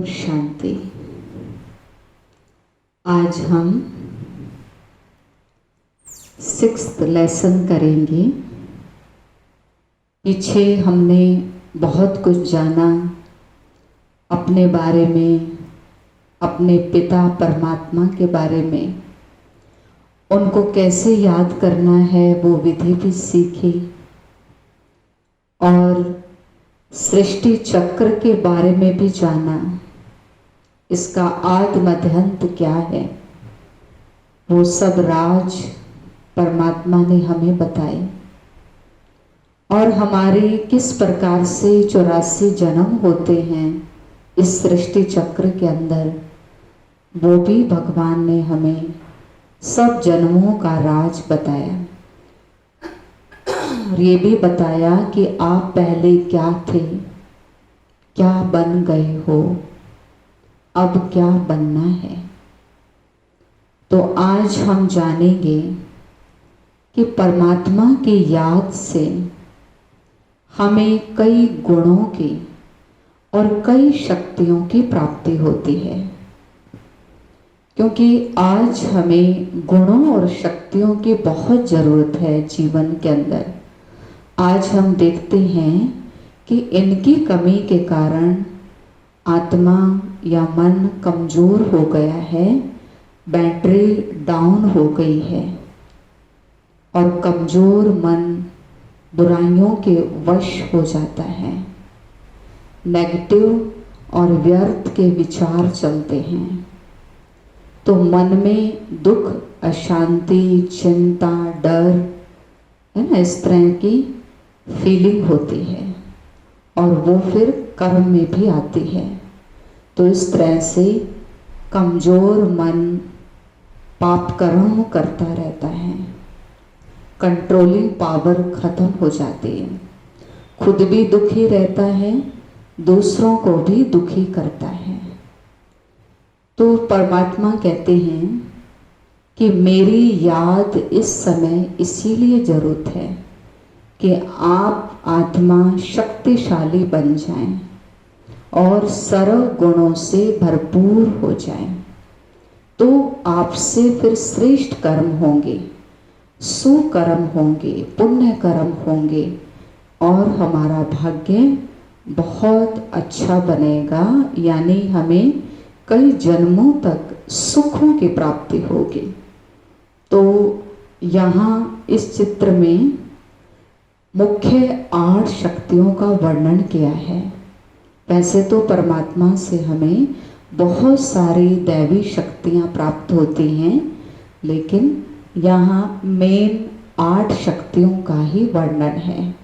ओम शांति। आज हम 6th lesson करेंगे। पीछे हमने बहुत कुछ जाना अपने बारे में, अपने पिता परमात्मा के बारे में। उनको कैसे याद करना है वो विधि भी सीखी और सृष्टि चक्र के बारे में भी जाना। इसका आदि मध्यांत क्या है वो सब राज परमात्मा ने हमें बताए और हमारे किस प्रकार से 84 जन्म होते हैं इस सृष्टि चक्र के अंदर, वो भी भगवान ने हमें सब जन्मों का राज बताया। और ये भी बताया कि आप पहले क्या थे, क्या बन गए हो, अब क्या बनना है। तो आज हम जानेंगे कि परमात्मा की याद से हमें कई गुणों की और कई शक्तियों की प्राप्ति होती है, क्योंकि आज हमें गुणों और शक्तियों की बहुत ज़रूरत है जीवन के अंदर। आज हम देखते हैं कि इनकी कमी के कारण आत्मा या मन कमज़ोर हो गया है, बैटरी डाउन हो गई है और कमज़ोर मन बुराइयों के वश हो जाता है। नेगेटिव और व्यर्थ के विचार चलते हैं तो मन में दुख, अशांति, चिंता, डर है ना, इस तरह की फीलिंग होती है और वो फिर कर्म में भी आती है। तो इस तरह से कमज़ोर मन पाप कर्म करता रहता है, कंट्रोलिंग पावर खत्म हो जाती है, खुद भी दुखी रहता है, दूसरों को भी दुखी करता है। तो परमात्मा कहते हैं कि मेरी याद इस समय इसीलिए जरूरत है कि आप आत्मा शक्तिशाली बन जाएं और सर्व गुणों से भरपूर हो जाएं। तो आपसे फिर श्रेष्ठ कर्म होंगे, सुकर्म होंगे, पुण्य कर्म होंगे और हमारा भाग्य बहुत अच्छा बनेगा। यानी हमें कई जन्मों तक सुखों की प्राप्ति होगी। तो यहाँ इस चित्र में मुख्य 8 शक्तियों का वर्णन किया है। वैसे तो परमात्मा से हमें बहुत सारी दैवी शक्तियाँ प्राप्त होती हैं, लेकिन यहाँ मेन 8 शक्तियों का ही वर्णन है।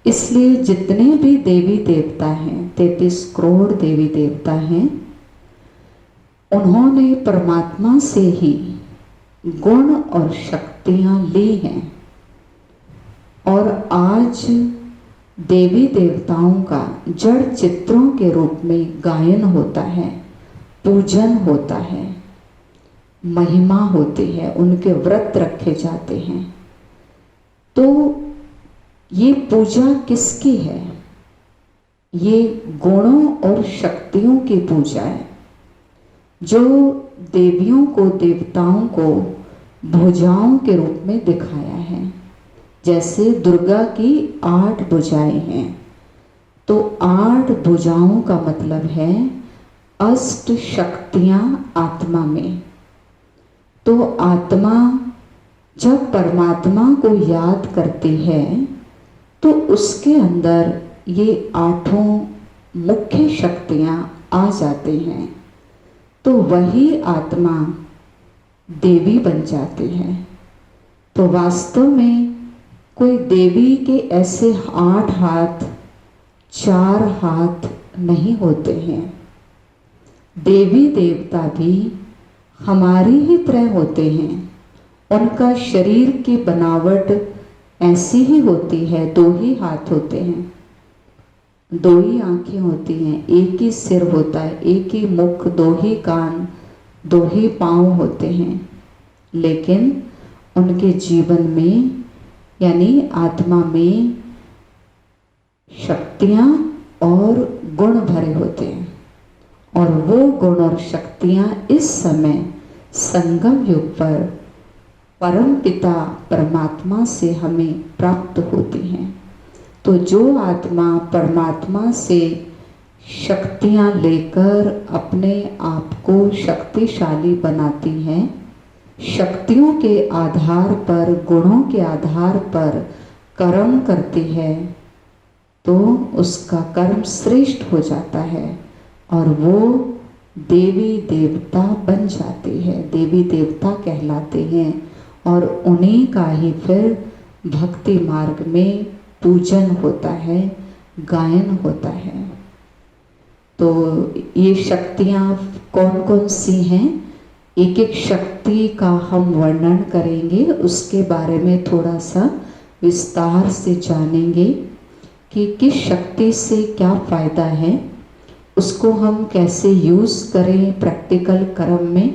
इसलिए जितने भी देवी देवता हैं, 33 करोड़ देवी देवता हैं, उन्होंने परमात्मा से ही गुण और शक्तियाँ ली हैं। और आज देवी देवताओं का जड़ चित्रों के रूप में गायन होता है, पूजन होता है, महिमा होती है, उनके व्रत रखे जाते हैं। तो ये पूजा किसकी है? ये गुणों और शक्तियों की पूजा है, जो देवियों को, देवताओं को भुजाओं के रूप में दिखाया है। जैसे दुर्गा की 8 भुजाएं हैं, तो 8 भुजाओं का मतलब है अष्ट शक्तियां आत्मा में। तो आत्मा जब परमात्मा को याद करती है तो उसके अंदर ये 8 मुख्य शक्तियां आ जाती हैं, तो वही आत्मा देवी बन जाती है। तो वास्तव में कोई देवी के ऐसे 8 हाथ, 4 हाथ नहीं होते हैं। देवी देवता भी हमारी ही तरह होते हैं। उनका शरीर की बनावट ऐसी ही होती है, 2 ही हाथ होते हैं, 2 ही आंखें होती हैं, एक ही सिर होता है, एक ही मुख, 2 ही कान, 2 ही पाँव होते हैं। लेकिन उनके जीवन में यानी आत्मा में शक्तियाँ और गुण भरे होते हैं और वो गुण और शक्तियाँ इस समय संगम युग पर परम पिता परमात्मा से हमें प्राप्त होती हैं। तो जो आत्मा परमात्मा से शक्तियाँ लेकर अपने आप को शक्तिशाली बनाती है, शक्तियों के आधार पर, गुणों के आधार पर कर्म करती है, तो उसका कर्म श्रेष्ठ हो जाता है और वो देवी देवता बन जाती है, देवी देवता कहलाते हैं और उन्हीं का ही फिर भक्ति मार्ग में पूजन होता है, गायन होता है। तो ये शक्तियाँ कौन कौन सी हैं, एक एक शक्ति का हम वर्णन करेंगे, उसके बारे में थोड़ा सा विस्तार से जानेंगे कि किस शक्ति से क्या फ़ायदा है, उसको हम कैसे यूज़ करें प्रैक्टिकल कर्म में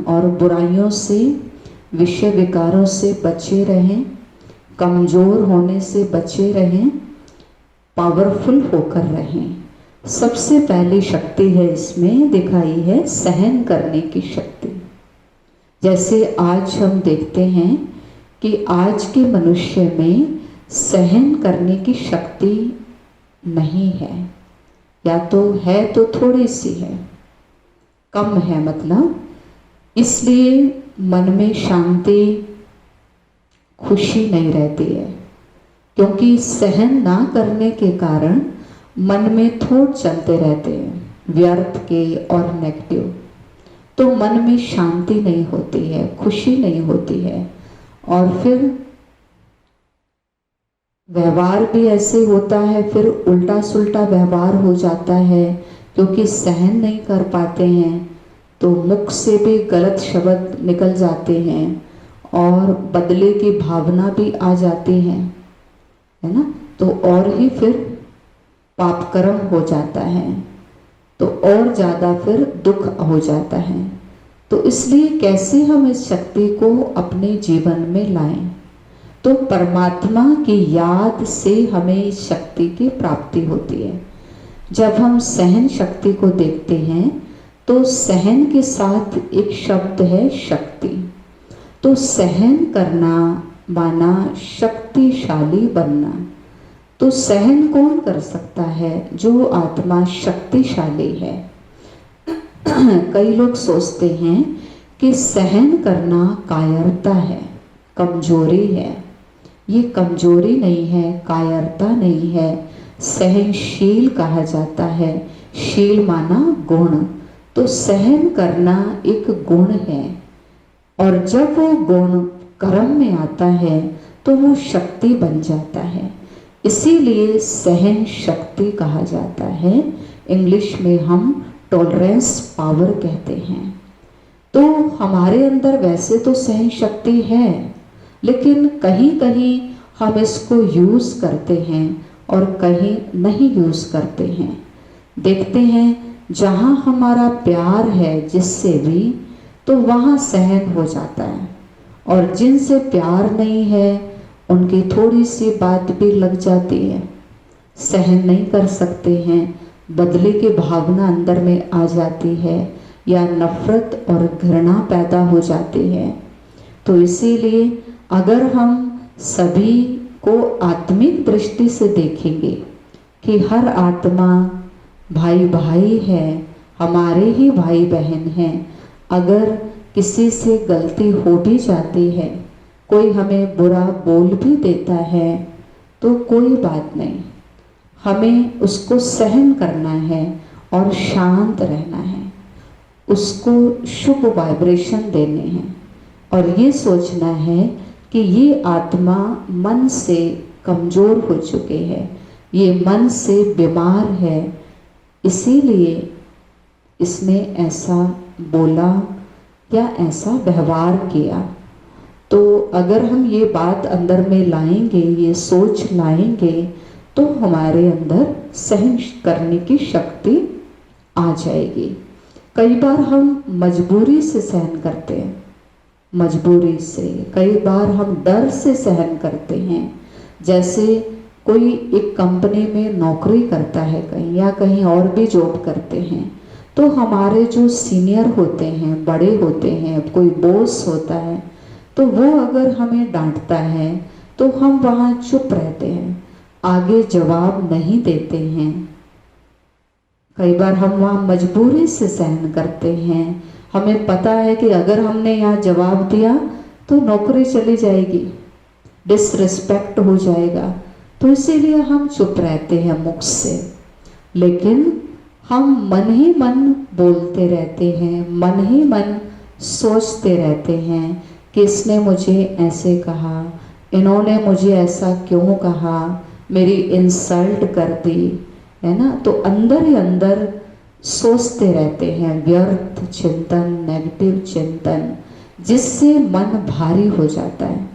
और बुराइयों से, विषय विकारों से बचे रहें, कमज़ोर होने से बचे रहें, पावरफुल होकर रहें। सबसे पहली शक्ति है इसमें दिखाई है सहन करने की शक्ति। जैसे आज हम देखते हैं कि आज के मनुष्य में सहन करने की शक्ति नहीं है, या तो है तो थोड़ी सी है, कम है मतलब, इसलिए मन में शांति, खुशी नहीं रहती है, क्योंकि सहन ना करने के कारण मन में थॉट चलते रहते हैं व्यर्थ के और नेगेटिव, तो मन में शांति नहीं होती है, खुशी नहीं होती है और फिर व्यवहार भी ऐसे होता है, फिर उल्टा सुल्टा व्यवहार हो जाता है, क्योंकि सहन नहीं कर पाते हैं तो मुख से भी गलत शब्द निकल जाते हैं और बदले की भावना भी आ जाती है ना, तो और ही फिर पाप कर्म हो जाता है, तो और ज़्यादा फिर दुख हो जाता है। तो इसलिए कैसे हम इस शक्ति को अपने जीवन में लाएं, तो परमात्मा की याद से हमें इस शक्ति की प्राप्ति होती है। जब हम सहन शक्ति को देखते हैं तो सहन के साथ एक शब्द है शक्ति, तो सहन करना माना शक्तिशाली बनना। तो सहन कौन कर सकता है? जो आत्मा शक्तिशाली है। कई लोग सोचते हैं कि सहन करना कायरता है, कमजोरी है। ये कमजोरी नहीं है, कायरता नहीं है, सहनशील कहा जाता है। शील माना गुण, तो सहन करना एक गुण है और जब वो गुण कर्म में आता है तो वो शक्ति बन जाता है। इसीलिए सहन शक्ति कहा जाता है। इंग्लिश में हम टॉलरेंस पावर कहते हैं। तो हमारे अंदर वैसे तो सहन शक्ति है, लेकिन कहीं कहीं हम इसको यूज़ करते हैं और कहीं नहीं यूज़ करते हैं। देखते हैं जहाँ हमारा प्यार है जिससे भी, तो वहाँ सहन हो जाता है, और जिनसे प्यार नहीं है उनकी थोड़ी सी बात भी लग जाती है, सहन नहीं कर सकते हैं, बदले की भावना अंदर में आ जाती है या नफरत और घृणा पैदा हो जाती है। तो इसीलिए अगर हम सभी को आत्मिक दृष्टि से देखेंगे कि हर आत्मा भाई भाई है, हमारे ही भाई बहन हैं, अगर किसी से गलती हो भी जाती है, कोई हमें बुरा बोल भी देता है, तो कोई बात नहीं, हमें उसको सहन करना है और शांत रहना है, उसको शुभ वाइब्रेशन देने हैं और ये सोचना है कि ये आत्मा मन से कमज़ोर हो चुके हैं, ये मन से बीमार है, इसीलिए इसने ऐसा बोला या ऐसा व्यवहार किया। तो अगर हम ये बात अंदर में लाएंगे, ये सोच लाएंगे, तो हमारे अंदर सहन करने की शक्ति आ जाएगी। कई बार हम मजबूरी से सहन करते हैं, मजबूरी से, कई बार हम डर से सहन करते हैं। जैसे कोई एक कंपनी में नौकरी करता है कहीं, या कहीं और भी जॉब करते हैं, तो हमारे जो सीनियर होते हैं, बड़े होते हैं, कोई बॉस होता है, तो वो अगर हमें डांटता है तो हम वहाँ चुप रहते हैं, आगे जवाब नहीं देते हैं। कई बार हम वहाँ मजबूरी से सहन करते हैं। हमें पता है कि अगर हमने यहाँ जवाब दिया तो नौकरी चली जाएगी, डिसरिस्पेक्ट हो जाएगा, तो इसीलिए हम चुप रहते हैं मुख से। लेकिन हम मन ही मन बोलते रहते हैं, मन ही मन सोचते रहते हैं कि इसने मुझे ऐसे कहा, इन्होंने मुझे ऐसा क्यों कहा, मेरी इंसल्ट कर दी, है ना। तो अंदर ही अंदर सोचते रहते हैं व्यर्थ चिंतन, नेगेटिव चिंतन, जिससे मन भारी हो जाता है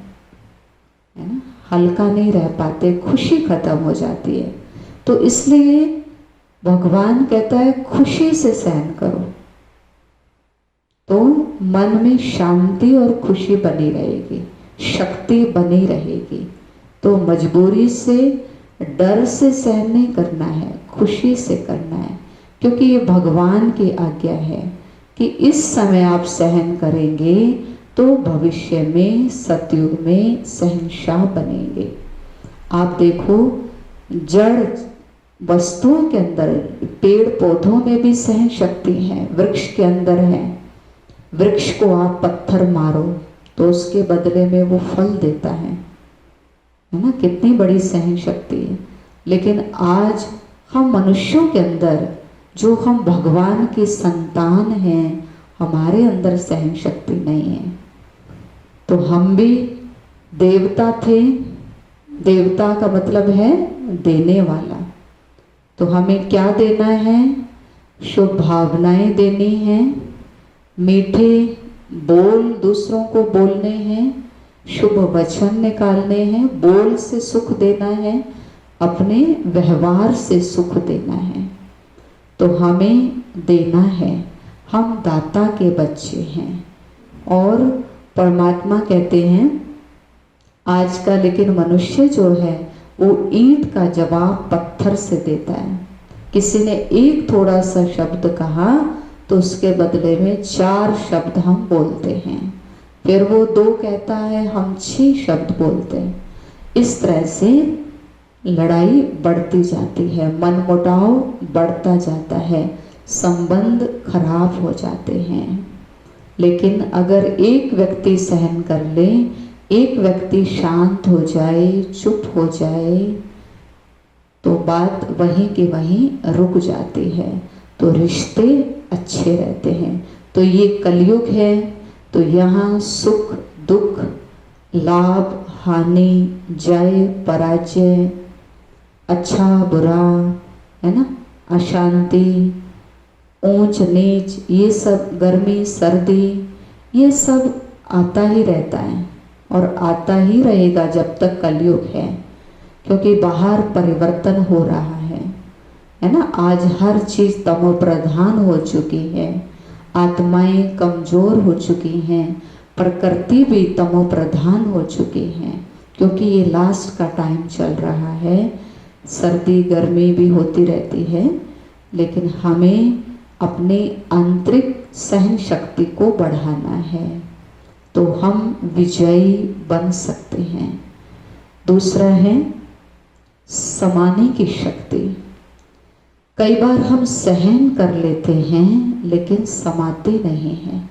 ना, हल्का नहीं रह पाते, खुशी खत्म हो जाती है। तो इसलिए भगवान कहता है खुशी से सहन करो, तो मन में शांति और खुशी बनी रहेगी, शक्ति बनी रहेगी। तो मजबूरी से, डर से सहन नहीं करना है, खुशी से करना है, क्योंकि ये भगवान की आज्ञा है कि इस समय आप सहन करेंगे तो भविष्य में, सतयुग में सहनशाह बनेंगे। आप देखो, जड़ वस्तुओं के अंदर, पेड़ पौधों में भी सहन शक्ति है, वृक्ष के अंदर है। वृक्ष को आप पत्थर मारो तो उसके बदले में वो फल देता है ना, कितनी बड़ी सहन शक्ति है। लेकिन आज हम मनुष्यों के अंदर, जो हम भगवान की संतान हैं, हमारे अंदर सहन शक्ति नहीं है। तो हम भी देवता थे, देवता का मतलब है देने वाला, तो हमें क्या देना है, शुभ भावनाएं देनी है, मीठे बोल दूसरों को बोलने हैं, शुभ वचन निकालने हैं, बोल से सुख देना है, अपने व्यवहार से सुख देना है। तो हमें देना है, हम दाता के बच्चे हैं। और परमात्मा कहते हैं आज का लेकिन मनुष्य जो है वो ईंट का जवाब पत्थर से देता है। किसी ने एक थोड़ा सा शब्द कहा तो उसके बदले में 4 शब्द हम बोलते हैं, फिर वो 2 कहता है, हम 6 शब्द बोलते हैं। इस तरह से लड़ाई बढ़ती जाती है, मनमुटाव बढ़ता जाता है, संबंध खराब हो जाते हैं। लेकिन अगर एक व्यक्ति सहन कर ले, एक व्यक्ति शांत हो जाए, चुप हो जाए, तो बात वहीं की वहीं रुक जाती है, तो रिश्ते अच्छे रहते हैं। तो ये कलयुग है, तो यहाँ सुख दुख, लाभ हानि, जय पराजय, अच्छा बुरा, है ना, अशांति, ऊंच नीच, ये सब, गर्मी सर्दी, ये सब आता ही रहता है और आता ही रहेगा जब तक कलयुग है, क्योंकि बाहर परिवर्तन हो रहा है ना। आज हर चीज़ तमो प्रधान हो चुकी है, आत्माएं कमज़ोर हो चुकी हैं, प्रकृति भी तमो प्रधान हो चुकी है, क्योंकि ये लास्ट का टाइम चल रहा है। सर्दी गर्मी भी होती रहती है, लेकिन हमें अपनी आंतरिक सहन शक्ति को बढ़ाना है, तो हम विजयी बन सकते हैं। दूसरा है समाने की शक्ति। कई बार हम सहन कर लेते हैं लेकिन समाते नहीं हैं।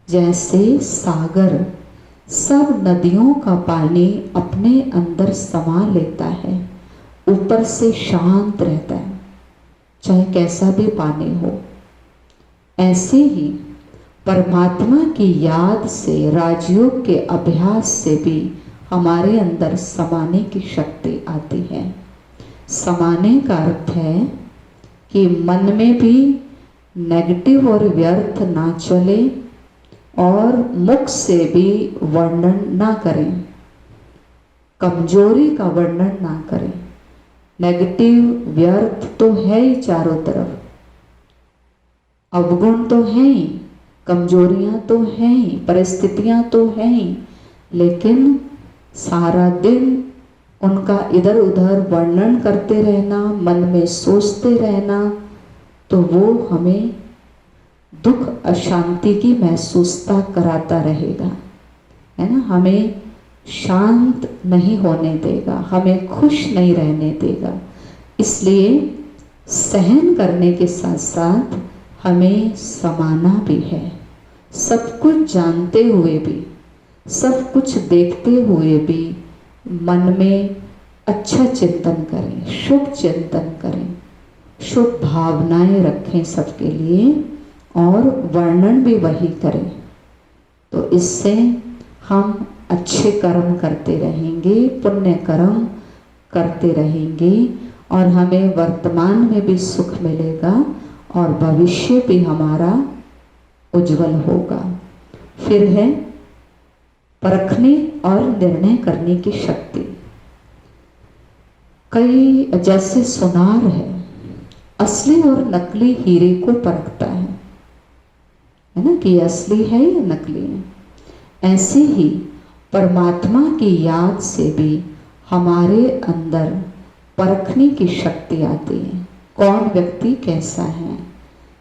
जैसे सागर सब नदियों का पानी अपने अंदर समा लेता है, ऊपर से शांत रहता है, चाहे कैसा भी पानी हो। ऐसे ही परमात्मा की याद से, राजयोग के अभ्यास से भी हमारे अंदर समाने की शक्ति आती है। समाने का अर्थ है कि मन में भी नेगेटिव और व्यर्थ ना चले और मुख से भी वर्णन ना करें, कमजोरी का वर्णन ना करें। नेगेटिव व्यर्थ तो है ही चारों तरफ, अवगुण तो हैं ही, कमजोरियां तो हैं ही, परिस्थितियां तो हैं ही, लेकिन सारा दिन उनका इधर उधर वर्णन करते रहना, मन में सोचते रहना, तो वो हमें दुख अशांति की महसूसता कराता रहेगा, है ना। हमें शांत नहीं होने देगा, हमें खुश नहीं रहने देगा। इसलिए सहन करने के साथ साथ हमें समाना भी है। सब कुछ जानते हुए भी, सब कुछ देखते हुए भी मन में अच्छा चिंतन करें, शुभ चिंतन करें, शुभ भावनाएं रखें सबके लिए, और वर्णन भी वही करें। तो इससे हम अच्छे कर्म करते रहेंगे, पुण्य कर्म करते रहेंगे, और हमें वर्तमान में भी सुख मिलेगा और भविष्य भी हमारा उज्जवल होगा। फिर है परखने और निर्णय करने की शक्ति। कई जैसे सुनार है, असली और नकली हीरे को परखता है ना, कि असली है या नकली है। ऐसे ही परमात्मा की याद से भी हमारे अंदर परखने की शक्ति आती है। कौन व्यक्ति कैसा है,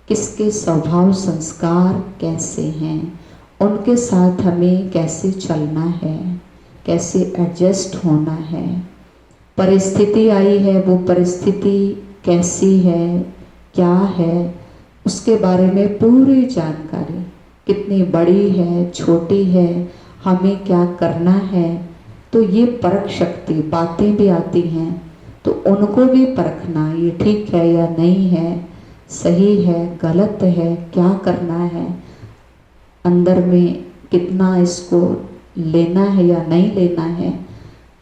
किसके स्वभाव संस्कार कैसे हैं, उनके साथ हमें कैसे चलना है, कैसे एडजस्ट होना है। परिस्थिति आई है, वो परिस्थिति कैसी है, क्या है, उसके बारे में पूरी जानकारी, कितनी बड़ी है, छोटी है, हमें क्या करना है। तो ये परख शक्ति, बातें भी आती हैं तो उनको भी परखना, ये ठीक है या नहीं है, सही है गलत है, क्या करना है, अंदर में कितना इसको लेना है या नहीं लेना है।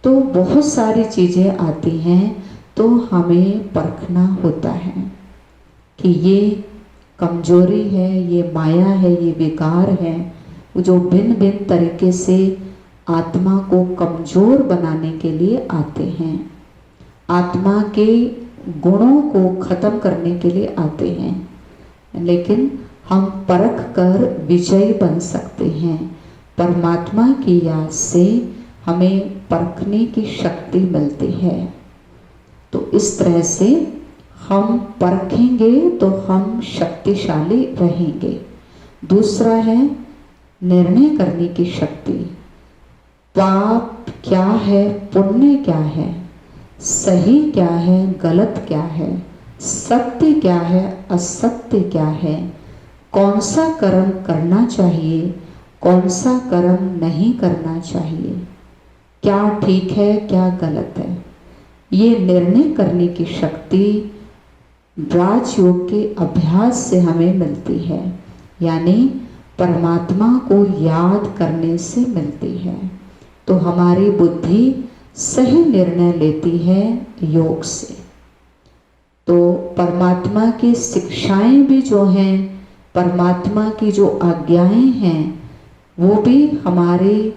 तो बहुत सारी चीज़ें आती हैं, तो हमें परखना होता है कि ये कमजोरी है, ये माया है, ये विकार है, जो भिन्न भिन्न तरीके से आत्मा को कमजोर बनाने के लिए आते हैं, आत्मा के गुणों को खत्म करने के लिए आते हैं। लेकिन हम परख कर विजयी बन सकते हैं। परमात्मा की याद से हमें परखने की शक्ति मिलती है। तो इस तरह से हम परखेंगे तो हम शक्तिशाली रहेंगे। दूसरा है निर्णय करने की शक्ति। पाप क्या है, पुण्य क्या है, सही क्या है, गलत क्या है, सत्य क्या है, असत्य क्या है, कौन सा कर्म करना चाहिए, कौन सा कर्म नहीं करना चाहिए, क्या ठीक है, क्या गलत है। ये निर्णय करने की शक्ति राजयोग के अभ्यास से हमें मिलती है, यानी परमात्मा को याद करने से मिलती है। तो हमारी बुद्धि सही निर्णय लेती है योग से। तो परमात्मा की शिक्षाएं भी जो हैं, परमात्मा की जो आज्ञाएं हैं, वो भी हमारी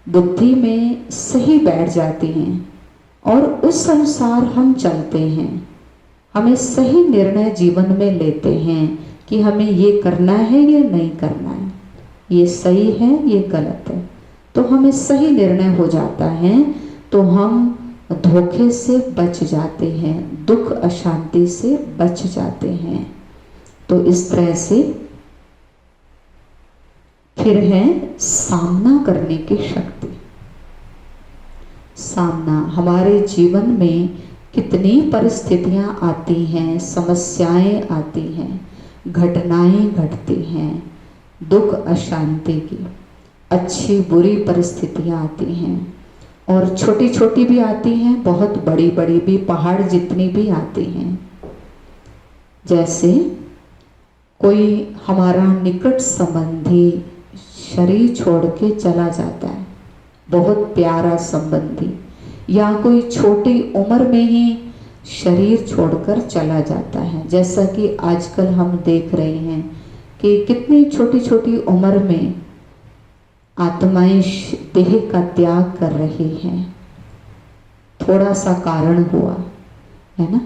बुद्धि में सही बैठ जाती हैं और उस अनुसार हम चलते हैं। हमें सही निर्णय जीवन में लेते हैं कि हमें ये करना है, ये नहीं करना है, ये सही है, ये गलत है। तो हमें सही निर्णय हो जाता है, तो हम धोखे से बच जाते हैं, दुख अशांति से बच जाते हैं। तो इस तरह से फिर है सामना करने की शक्ति। सामना, हमारे जीवन में कितनी परिस्थितियां आती हैं, समस्याएं आती हैं, घटनाएं घटती हैं, दुख अशांति की, अच्छी बुरी परिस्थितियां आती हैं, और छोटी छोटी भी आती हैं, बहुत बड़ी बड़ी भी, पहाड़ जितनी भी आती हैं। जैसे कोई हमारा निकट संबंधी शरीर छोड़ के चला जाता है, बहुत प्यारा संबंधी, या कोई छोटी उम्र में ही शरीर छोड़कर चला जाता है। जैसा कि आजकल हम देख रहे हैं कि कितनी छोटी छोटी उम्र में आत्माएं देह का त्याग कर रही हैं, थोड़ा सा कारण हुआ है ना।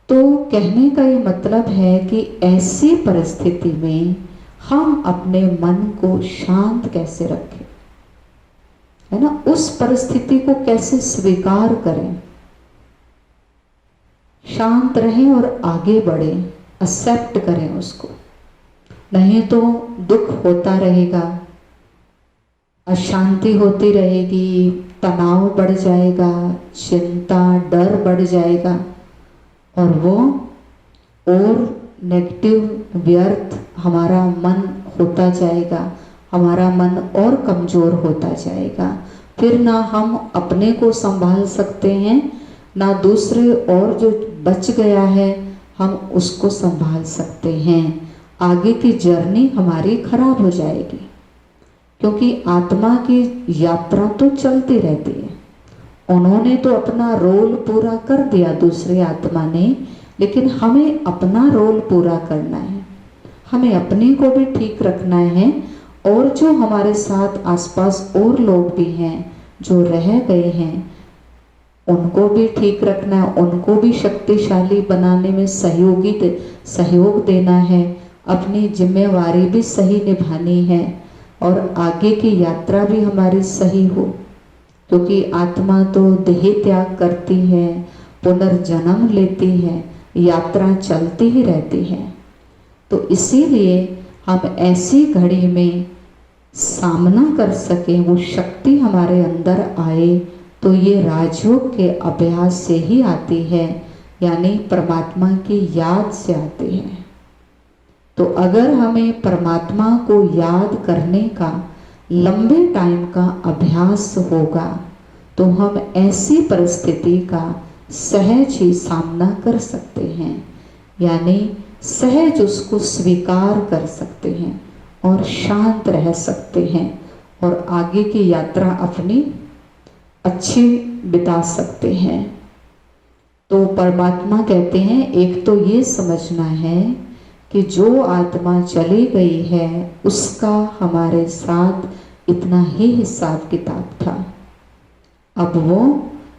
तो कहने का ये मतलब है कि ऐसी परिस्थिति में हम अपने मन को शांत कैसे रखें, है ना, उस परिस्थिति को कैसे स्वीकार करें, शांत रहें और आगे बढ़ें, एक्सेप्ट करें उसको। नहीं तो दुख होता रहेगा, अशांति होती रहेगी, तनाव बढ़ जाएगा, चिंता डर बढ़ जाएगा और वो और नेगेटिव व्यर्थ हमारा मन होता जाएगा, हमारा मन और कमज़ोर होता जाएगा। फिर ना हम अपने को संभाल सकते हैं, ना दूसरे और जो बच गया है हम उसको संभाल सकते हैं। आगे की जर्नी हमारी खराब हो जाएगी, क्योंकि आत्मा की यात्रा तो चलती रहती है। उन्होंने तो अपना रोल पूरा कर दिया दूसरी आत्मा ने, लेकिन हमें अपना रोल पूरा करना है, हमें अपने को भी ठीक रखना है और जो हमारे साथ आसपास और लोग भी हैं जो रह गए हैं उनको भी ठीक रखना है, उनको भी शक्तिशाली बनाने में सहयोग देना है, अपनी जिम्मेवारी भी सही निभानी है और आगे की यात्रा भी हमारी सही हो, क्योंकि आत्मा तो देह त्याग करती है, पुनर्जन्म लेती है, यात्रा चलती ही रहती है। तो इसीलिए हम ऐसी घड़ी में सामना कर सके, वो शक्ति हमारे अंदर आए, तो ये राजयोग के अभ्यास से ही आती है, यानी परमात्मा की याद से आती है। तो अगर हमें परमात्मा को याद करने का लंबे टाइम का अभ्यास होगा तो हम ऐसी परिस्थिति का सहज ही सामना कर सकते हैं, यानी सहज उसको स्वीकार कर सकते हैं और शांत रह सकते हैं और आगे की यात्रा अपनी अच्छी बिता सकते हैं। तो परमात्मा कहते हैं एक तो ये समझना है कि जो आत्मा चली गई है उसका हमारे साथ इतना ही हिसाब किताब था, अब वो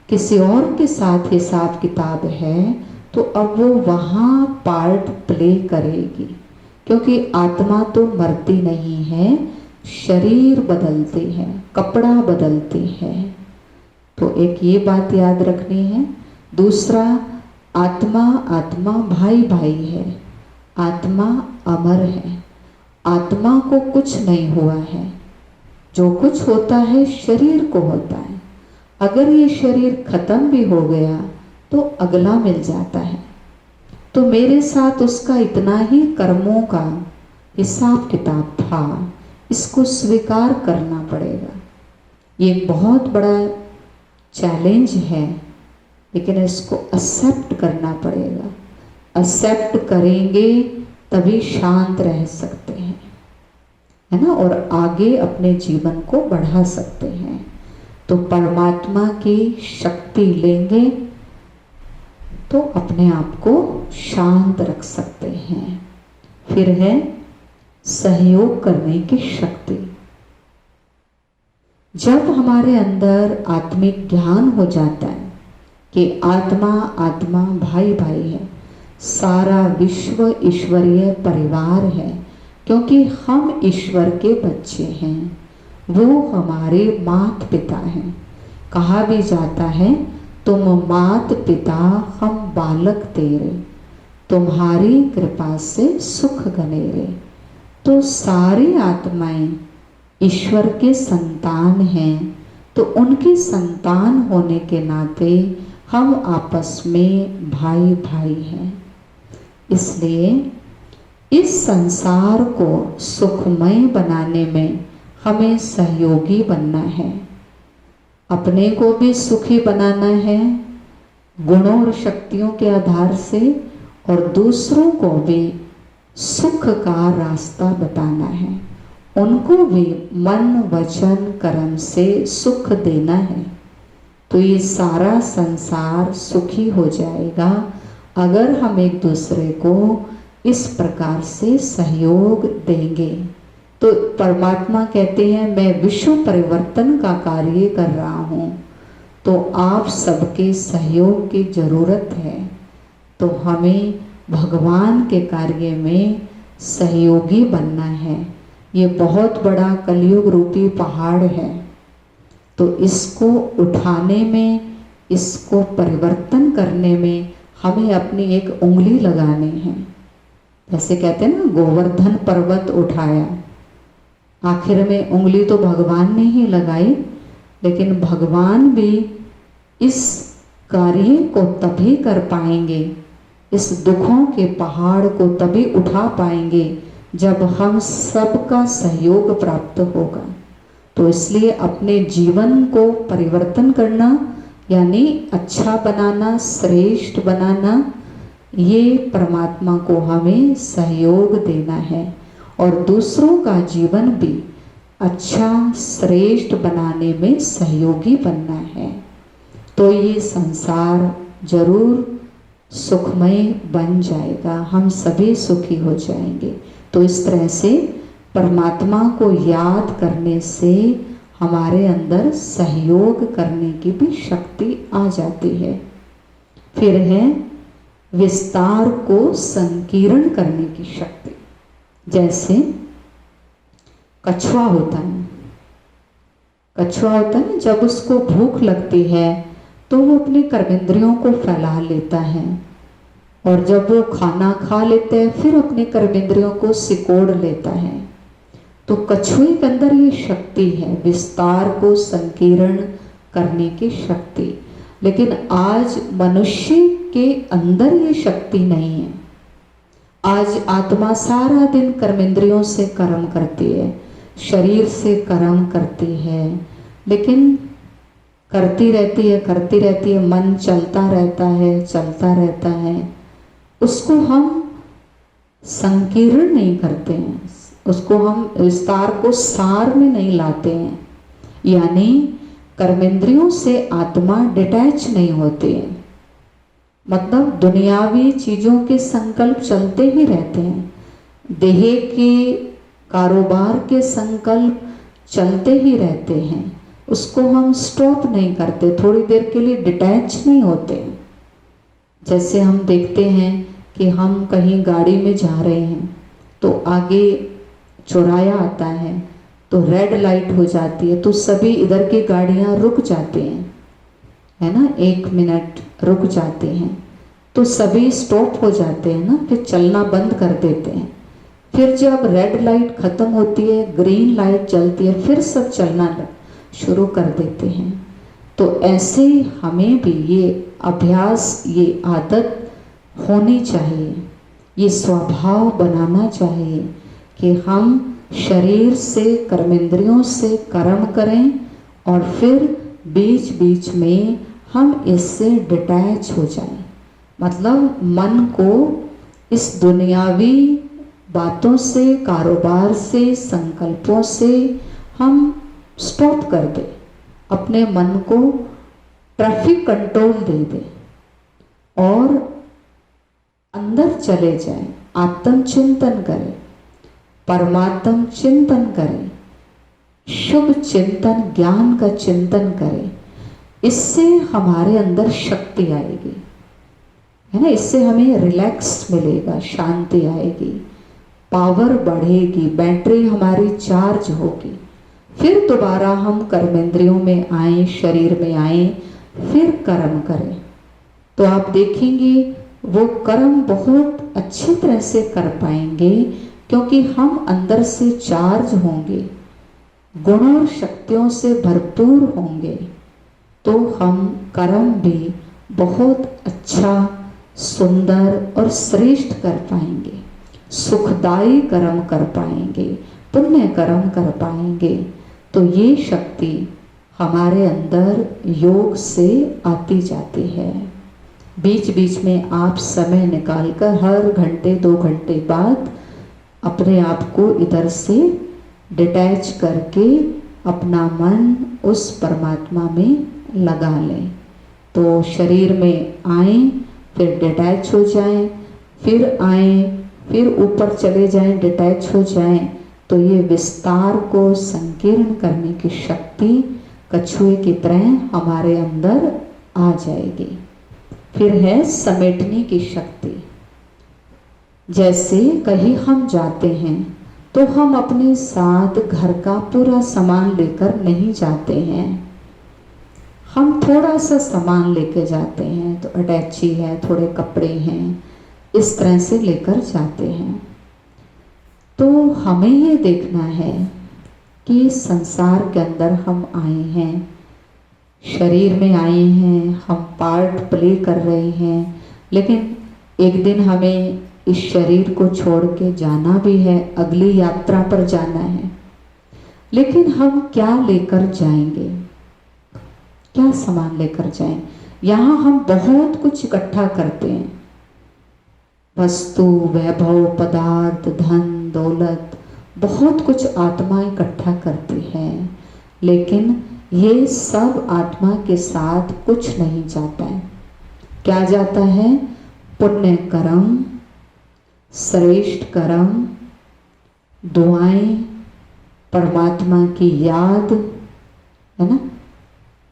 किसी और के साथ हिसाब किताब है तो अब वो वहाँ पार्ट प्ले करेगी, क्योंकि आत्मा तो मरती नहीं है, शरीर बदलती है, कपड़ा बदलती है। तो एक ये बात याद रखनी है। दूसरा, आत्मा भाई भाई है, आत्मा अमर है, आत्मा को कुछ नहीं हुआ है, जो कुछ होता है शरीर को होता है। अगर ये शरीर खत्म भी हो गया तो अगला मिल जाता है। तो मेरे साथ उसका इतना ही कर्मों का हिसाब किताब था, इसको स्वीकार करना पड़ेगा। ये बहुत बड़ा चैलेंज है, लेकिन इसको एक्सेप्ट करना पड़ेगा। एक्सेप्ट करेंगे तभी शांत रह सकते हैं, है ना, और आगे अपने जीवन को बढ़ा सकते हैं। तो परमात्मा की शक्ति लेंगे तो अपने आप को शांत रख सकते हैं। फिर है सहयोग करने की शक्ति। जब हमारे अंदर आत्मिक ज्ञान हो जाता है कि आत्मा भाई भाई है, सारा विश्व ईश्वरीय परिवार है, क्योंकि हम ईश्वर के बच्चे हैं, वो हमारे माता पिता हैं। कहा भी जाता है तुम मात पिता हम बालक तेरे, तुम्हारी कृपा से सुख गनेरे। तो सारी आत्माएं ईश्वर के संतान हैं, तो उनकी संतान होने के नाते हम आपस में भाई भाई हैं। इसलिए इस संसार को सुखमय बनाने में हमें सहयोगी बनना है, अपने को भी सुखी बनाना है गुणों और शक्तियों के आधार से, और दूसरों को भी सुख का रास्ता बताना है, उनको भी मन वचन कर्म से सुख देना है। तो ये सारा संसार सुखी हो जाएगा अगर हम एक दूसरे को इस प्रकार से सहयोग देंगे। तो परमात्मा कहते हैं मैं विश्व परिवर्तन का कार्य कर रहा हूँ, तो आप सबके सहयोग की जरूरत है। तो हमें भगवान के कार्य में सहयोगी बनना है। ये बहुत बड़ा कलयुग रूपी पहाड़ है, तो इसको उठाने में, इसको परिवर्तन करने में हमें अपनी एक उंगली लगानी है। जैसे कहते हैं ना, गोवर्धन पर्वत उठाया, आखिर में उंगली तो भगवान ने ही लगाई, लेकिन भगवान भी इस कार्य को तभी कर पाएंगे, इस दुखों के पहाड़ को तभी उठा पाएंगे जब हम सबका सहयोग प्राप्त होगा। तो इसलिए अपने जीवन को परिवर्तन करना, यानी अच्छा बनाना, श्रेष्ठ बनाना, ये परमात्मा को हमें सहयोग देना है और दूसरों का जीवन भी अच्छा श्रेष्ठ बनाने में सहयोगी बनना है। तो ये संसार जरूर सुखमय बन जाएगा, हम सभी सुखी हो जाएंगे। तो इस तरह से परमात्मा को याद करने से हमारे अंदर सहयोग करने की भी शक्ति आ जाती है। फिर है विस्तार को संकीर्ण करने की शक्ति। जैसे कछुआ होता है, कछुआ होता है, जब उसको भूख लगती है तो वो अपने कर्मेंद्रियों को फैला लेता है, और जब वो खाना खा लेता है फिर अपने कर्मेंद्रियों को सिकोड़ लेता है। तो कछुए के अंदर ये शक्ति है, विस्तार को संकीर्ण करने की शक्ति। लेकिन आज मनुष्य के अंदर ये शक्ति नहीं है। आज आत्मा सारा दिन कर्मेंद्रियों से कर्म करती है, शरीर से कर्म करती है, लेकिन करती रहती है, मन चलता रहता है, उसको हम संकीर्ण नहीं करते हैं, उसको हम विस्तार को सार में नहीं लाते हैं। यानी कर्मेंद्रियों से आत्मा डिटैच नहीं होती है, मतलब दुनियावी चीज़ों के संकल्प चलते ही रहते हैं, देह के कारोबार के संकल्प चलते ही रहते हैं, उसको हम स्टॉप नहीं करते, थोड़ी देर के लिए डिटैच नहीं होते। जैसे हम देखते हैं कि हम कहीं गाड़ी में जा रहे हैं तो आगे चौराया आता है तो रेड लाइट हो जाती है, तो सभी इधर की गाड़ियां रुक जाते हैं, है ना, 1 मिनट रुक जाते हैं, तो सभी स्टॉप हो जाते हैं ना, फिर चलना बंद कर देते हैं। फिर जब रेड लाइट खत्म होती है, ग्रीन लाइट जलती है, फिर सब चलना शुरू कर देते हैं। तो ऐसे हमें भी ये अभ्यास, ये आदत होनी चाहिए, ये स्वभाव बनाना चाहिए कि हम शरीर से, कर्मेंद्रियों से कर्म करें और फिर बीच बीच में हम इससे डिटैच हो जाएं। मतलब मन को इस दुनियावी बातों से, कारोबार से, संकल्पों से हम स्टॉप कर दें, अपने मन को ट्रैफिक कंट्रोल दे दें और अंदर चले जाएं, आत्मचिंतन करें, परमात्म चिंतन करें, शुभ चिंतन, ज्ञान का चिंतन करें। इससे हमारे अंदर शक्ति आएगी, है ना, इससे हमें रिलैक्स मिलेगा, शांति आएगी, पावर बढ़ेगी, बैटरी हमारी चार्ज होगी, फिर दोबारा हम कर्मेंद्रियों में आए, शरीर में आए, फिर कर्म करें। तो आप देखेंगे वो कर्म बहुत अच्छी तरह से कर पाएंगे, क्योंकि हम अंदर से चार्ज होंगे, गुण और शक्तियों से भरपूर होंगे, तो हम कर्म भी बहुत अच्छा, सुंदर और श्रेष्ठ कर पाएंगे, सुखदायी कर्म कर पाएंगे, पुण्य कर्म कर पाएंगे। तो ये शक्ति हमारे अंदर योग से आती जाती है। बीच बीच में आप समय निकालकर हर घंटे 2 घंटे बाद अपने आप को इधर से डिटैच करके अपना मन उस परमात्मा में लगा लें। तो शरीर में आए, फिर डिटैच हो जाएं, फिर आए, फिर ऊपर चले जाएं, डिटैच हो जाएं। तो ये विस्तार को संकीर्ण करने की शक्ति कछुए की तरह हमारे अंदर आ जाएगी। फिर है समेटने की शक्ति। जैसे कहीं हम जाते हैं तो हम अपने साथ घर का पूरा सामान लेकर नहीं जाते हैं, हम थोड़ा सा सामान लेके जाते हैं तो अटैची है, थोड़े कपड़े हैं, इस तरह से लेकर जाते हैं। तो हमें ये देखना है कि संसार के अंदर हम आए हैं, शरीर में आए हैं, हम पार्ट प्ले कर रहे हैं, लेकिन एक दिन हमें इस शरीर को छोड़ के जाना भी है, अगली यात्रा पर जाना है। लेकिन हम क्या लेकर जाएंगे, क्या सामान लेकर जाएं? यहाँ हम बहुत कुछ इकट्ठा करते हैं, वस्तु, वैभव, पदार्थ, धन, दौलत, बहुत कुछ आत्मा इकट्ठा करती है, लेकिन ये सब आत्मा के साथ कुछ नहीं जाता है। क्या जाता है? पुण्य कर्म, श्रेष्ठ कर्म, दुआएं, परमात्मा की याद, है ना,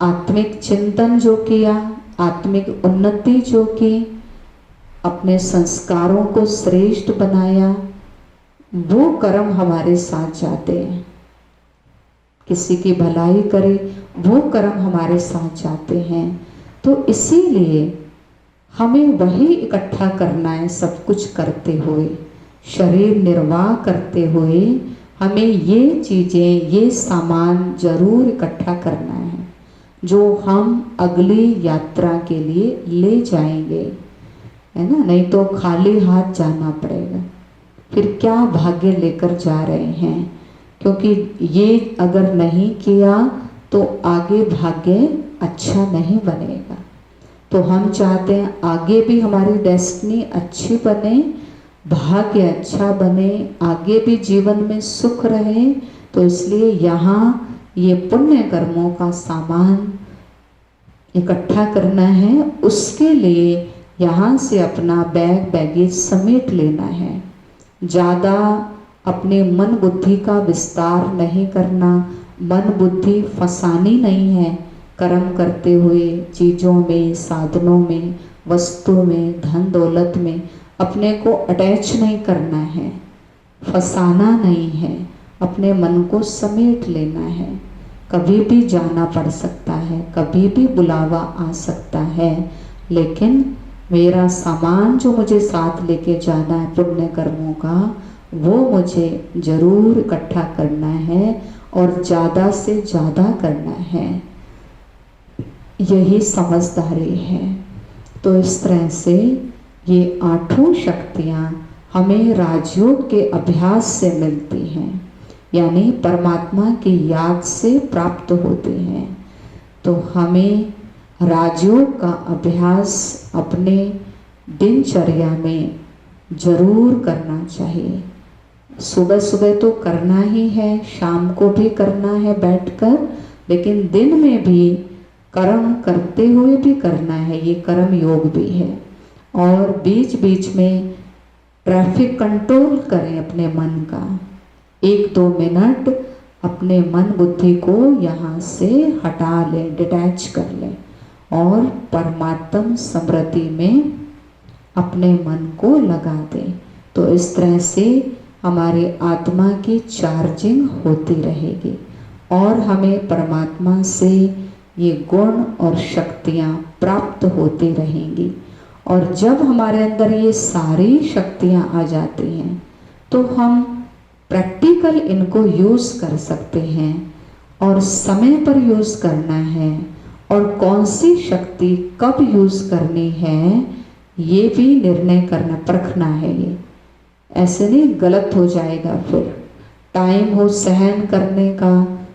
आत्मिक चिंतन जो किया, आत्मिक उन्नति जो की, अपने संस्कारों को श्रेष्ठ बनाया, वो कर्म हमारे साथ जाते हैं। किसी की भलाई करे, वो कर्म हमारे साथ जाते हैं। तो इसीलिए हमें वही इकट्ठा करना है। सब कुछ करते हुए, शरीर निर्वाह करते हुए, हमें ये चीज़ें, ये सामान जरूर इकट्ठा करना है जो हम अगली यात्रा के लिए ले जाएंगे, है ना। नहीं तो खाली हाथ जाना पड़ेगा। फिर क्या भाग्य लेकर जा रहे हैं, क्योंकि ये अगर नहीं किया तो आगे भाग्य अच्छा नहीं बनेगा। तो हम चाहते हैं आगे भी हमारी डेस्टिनी अच्छी बने, भाग्य अच्छा बने, आगे भी जीवन में सुख रहे। तो इसलिए यहाँ ये पुण्य कर्मों का सामान इकट्ठा करना है। उसके लिए यहाँ से अपना बैग बैगेज समेट लेना है। ज़्यादा अपने मन बुद्धि का विस्तार नहीं करना, मन बुद्धि फंसानी नहीं है। कर्म करते हुए चीज़ों में, साधनों में, वस्तु में, धन दौलत में अपने को अटैच नहीं करना है, फंसाना नहीं है, अपने मन को समेट लेना है। कभी भी जाना पड़ सकता है, कभी भी बुलावा आ सकता है, लेकिन मेरा सामान जो मुझे साथ लेके जाना है पुण्य कर्मों का, वो मुझे जरूर इकट्ठा करना है और ज़्यादा से ज़्यादा करना है। यही समझदारी है। तो इस तरह से ये आठों शक्तियाँ हमें राजयोग के अभ्यास से मिलती हैं, यानी परमात्मा की याद से प्राप्त होते हैं। तो हमें राजयोग का अभ्यास अपने दिनचर्या में जरूर करना चाहिए। सुबह सुबह तो करना ही है, शाम को भी करना है बैठकर, लेकिन दिन में भी कर्म करते हुए भी करना है। ये कर्म योग भी है। और बीच बीच में ट्रैफिक कंट्रोल करें अपने मन का। 1-2 मिनट अपने मन बुद्धि को यहाँ से हटा लें, डिटैच कर लें और परमात्म स्मृति में अपने मन को लगा दें। तो इस तरह से हमारी आत्मा की चार्जिंग होती रहेगी और हमें परमात्मा से ये गुण और शक्तियाँ प्राप्त होती रहेंगी। और जब हमारे अंदर ये सारी शक्तियाँ आ जाती हैं तो हम प्रैक्टिकल इनको यूज़ कर सकते हैं और समय पर यूज़ करना है। और कौन सी शक्ति कब यूज़ करनी है ये भी निर्णय करना, परखना है। ये ऐसे नहीं गलत हो जाएगा, फिर टाइम हो सहन करने का,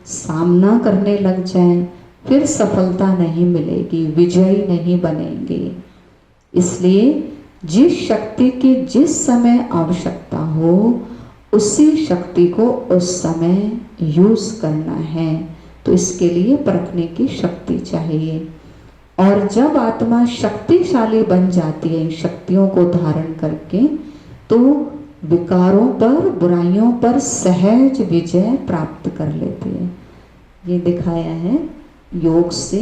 सामना करने लग जाए, फिर सफलता नहीं मिलेगी, विजयी नहीं बनेंगे। इसलिए जिस शक्ति की जिस समय आवश्यकता हो उसी शक्ति को उस समय यूज करना है। तो इसके लिए परखने की शक्ति चाहिए। और जब आत्मा शक्तिशाली बन जाती है शक्तियों को धारण करके, तो विकारों पर, बुराइयों पर सहज विजय प्राप्त कर लेती है। ये दिखाया है योग से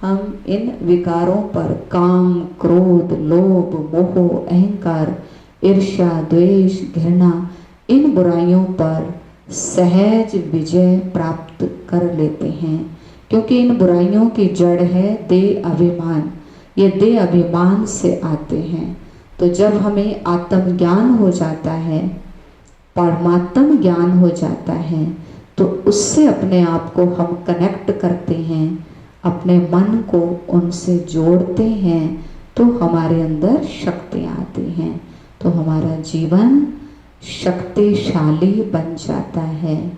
हम इन विकारों पर, काम, क्रोध, लोभ, मोह, अहंकार, ईर्ष्या, द्वेष, घृणा, इन बुराइयों पर सहज विजय प्राप्त कर लेते हैं। क्योंकि इन बुराइयों की जड़ है देह अभिमान। ये देह अभिमान से आते हैं। तो जब हमें आत्मज्ञान हो जाता है, परमात्म ज्ञान हो जाता है, तो उससे अपने आप को हम कनेक्ट करते हैं, अपने मन को उनसे जोड़ते हैं, तो हमारे अंदर शक्तियाँ आती हैं, तो हमारा जीवन शक्तिशाली बन जाता है।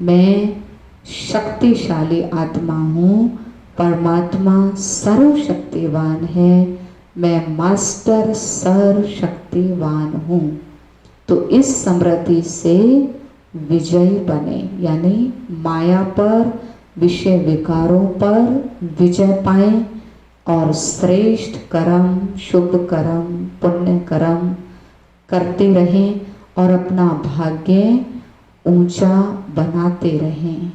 मैं शक्तिशाली आत्मा हूँ, परमात्मा सर्वशक्तिवान है, मैं मास्टर सर्वशक्तिवान हूँ। तो इस समृद्धि से विजयी बने, यानी माया पर, विषय विकारों पर विजय पाएं और श्रेष्ठ कर्म, शुभ कर्म, पुण्य कर्म करते रहें और अपना भाग्य ऊंचा बनाते रहें।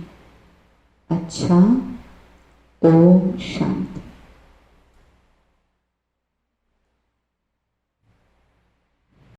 अच्छा, ओम शांति।